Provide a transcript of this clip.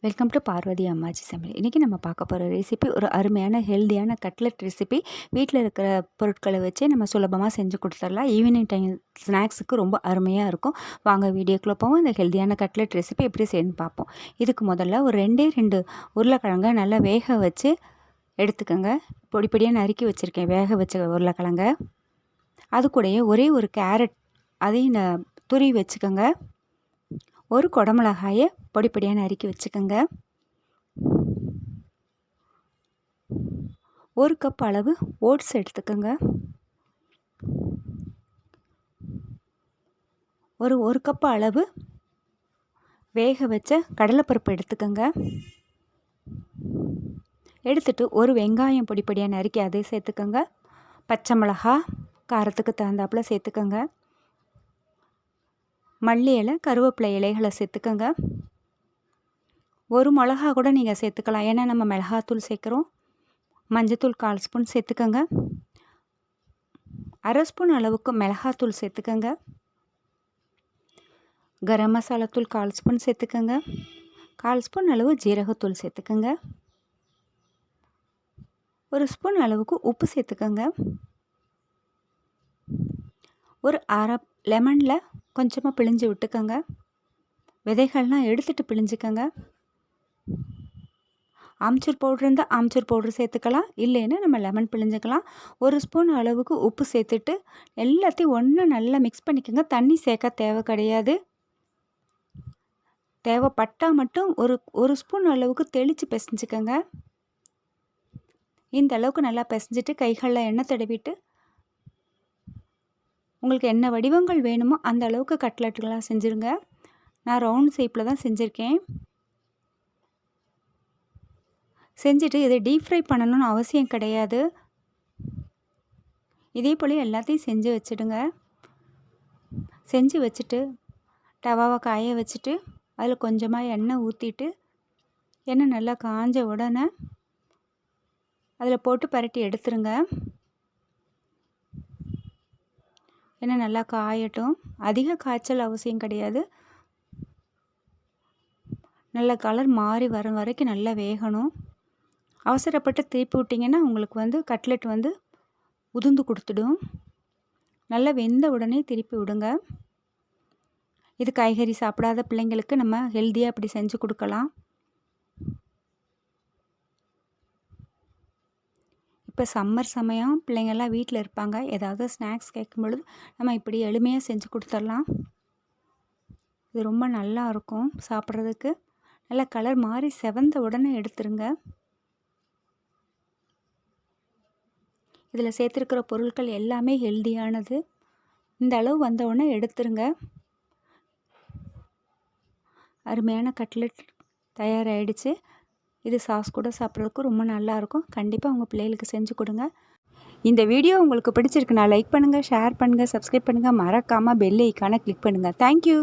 Welcome to Parvati அம்மாச்சி சமையல். இன்றைக்கி நம்ம பார்க்க போகிற ரெசிபி ஒரு அருமையான ஹெல்தியான கட்லெட் ரெசிபி. வீட்டில் இருக்கிற பொருட்களை வச்சே நம்ம சுலபமாக செஞ்சு கொடுத்துடலாம். ஈவினிங் டைம் ஸ்நாக்ஸுக்கு ரொம்ப அருமையாக இருக்கும். வாங்க வீடியோக்குள்ளே போவோம். இந்த ஹெல்தியான கட்லெட் ரெசிபி எப்படி செய்யணும்னு பார்ப்போம். இதுக்கு முதல்ல ஒரு 2 உருளைக்கிழங்க நல்லா வேக வச்சு எடுத்துக்கோங்க. பொடி பொடியாக நறுக்கி வச்சுருக்கேன் வேக வச்ச உருளைக்கிழங்க. அது கூடயே ஒரே ஒரு கேரட் அதையும் துருவி வச்சுக்கோங்க. ஒரு குடமிளகாயை பொடி பொடியாக நறுக்கி வச்சுக்கோங்க. 1 கப் அளவு ஓட்ஸ் எடுத்துக்கோங்க. ஒரு கப் அளவு வேக வச்ச கடலைப்பருப்பு எடுத்துக்கோங்க. எடுத்துட்டு ஒரு வெங்காயம் பொடி பொடியாக நறுக்கி அதை சேர்த்துக்கோங்க. பச்சை மிளகா காரத்துக்கு தகுந்தாப்புல சேர்த்துக்கோங்க. மல்லி இலை கருவேப்பிலை இலைகளை சேர்த்துக்கோங்க. ஒரு மிளகா கூட நீங்கள் சேர்த்துக்கலாம், ஏன்னா நம்ம மிளகாத்தூள் சேர்க்குறோம். மஞ்சத்தூள் 1/4 ஸ்பூன் சேர்த்துக்கோங்க. 1/2 ஸ்பூன் அளவுக்கு மிளகாத்தூள் சேர்த்துக்கோங்க. கரம் மசாலா தூள் 1/4 ஸ்பூன் சேர்த்துக்கோங்க. 1/4 ஸ்பூன் அளவு ஜீரகத்தூள் சேர்த்துக்கோங்க. 1 ஸ்பூன் அளவுக்கு உப்பு சேர்த்துக்கோங்க. ஒரு அரை லெமனில் கொஞ்சமாக பிழிஞ்சு விட்டுக்கோங்க. விதைகள்லாம் எடுத்துகிட்டு பிழிஞ்சுக்கோங்க. ஆம்ச்சூர் பவுட்ரு இருந்தால் ஆம்ச்சூர் பவுட்ரு சேர்த்துக்கலாம், இல்லைன்னா நம்ம லெமன் பிழிஞ்சுக்கலாம். 1 ஸ்பூன் அளவுக்கு உப்பு சேர்த்துட்டு எல்லாத்தையும் ஒன்று நல்லா மிக்ஸ் பண்ணிக்கோங்க. தண்ணி சேர்க்க தேவை கிடையாது. தேவைப்பட்டால் மட்டும் ஒரு ஸ்பூன் அளவுக்கு தெளித்து பிசைஞ்சுக்கோங்க. இந்த அளவுக்கு நல்லா பிசைஞ்சிட்டு கைகளில் எண்ணெய் தடவிட்டு உங்களுக்கு என்ன வடிவங்கள் வேணுமோ அந்த அளவுக்கு கட்லெட்டுகளாக செஞ்சுருங்க. நான் ரவுண்ட் ஷேப்பில் தான் செஞ்சுருக்கேன். செஞ்சுட்டு இதை டீப் ஃப்ரை பண்ணணும்னு அவசியம் கிடையாது. இதே போல் எல்லாத்தையும் செஞ்சு வச்சுடுங்க. செஞ்சு வச்சுட்டு டவாவை காய வச்சுட்டு அதில் கொஞ்சமாக எண்ணெய் ஊற்றிட்டு எண்ணெய் நல்லா காஞ்ச உடனே அதில் போட்டு பரட்டி எடுத்துருங்க. எண்ணெய் நல்லா காயட்டும். அதிக காய்ச்சல் அவசியம் கிடையாது. நல்ல கலர் மாறி வர வரைக்கும் நல்லா வேகணும். அவசரப்பட்டு திருப்பி விட்டிங்கன்னா உங்களுக்கு கட்லெட் உதிர்ந்து கொடுத்துடும். நல்லா வெந்த உடனே திருப்பி விடுங்க. இது காய்கறி சாப்பிடாத பிள்ளைங்களுக்கு நம்ம ஹெல்த்தியாக அப்படி செஞ்சு கொடுக்கலாம். இப்போ சம்மர் சமயம் பிள்ளைங்கள்லாம் வீட்டில் இருப்பாங்க. ஏதாவது ஸ்நாக்ஸ் கேட்கும் பொழுது நம்ம இப்படி எளிமையாக செஞ்சு கொடுத்துடலாம். இது ரொம்ப நல்லா இருக்கும் சாப்பிட்றதுக்கு. நல்லா கலர் மாறி செவந்த உடனே எடுத்துருங்க. இதில் சேர்த்துருக்கிற பொருட்கள் எல்லாமே ஹெல்தியானது. இந்த அளவு வந்த உடனே எடுத்துருங்க. அருமையான கட்லெட் தயாராகிடுச்சு. இது சாஸ் கூட சாப்பிட்றதுக்கு ரொம்ப நல்லாயிருக்கும். கண்டிப்பாக உங்கள் பிள்ளைகளுக்கு செஞ்சு கொடுங்க. இந்த வீடியோ உங்களுக்கு பிடிச்சிருக்குன்னா லைக் பண்ணுங்கள், ஷேர் பண்ணுங்கள், சப்ஸ்கிரைப் பண்ணுங்கள். மறக்காமல் பெல் ஐக்கானை கிளிக் பண்ணுங்கள். தேங்க்யூ.